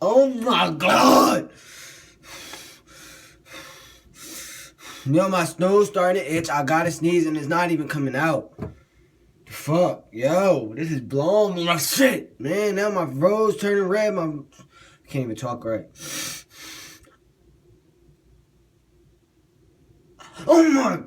Oh my god! Yo, my nose starting to itch. I gotta sneeze and it's not even coming out. Fuck, yo, this is blowing me my shit, man. Now my rose turning red. I can't even talk right. Oh my.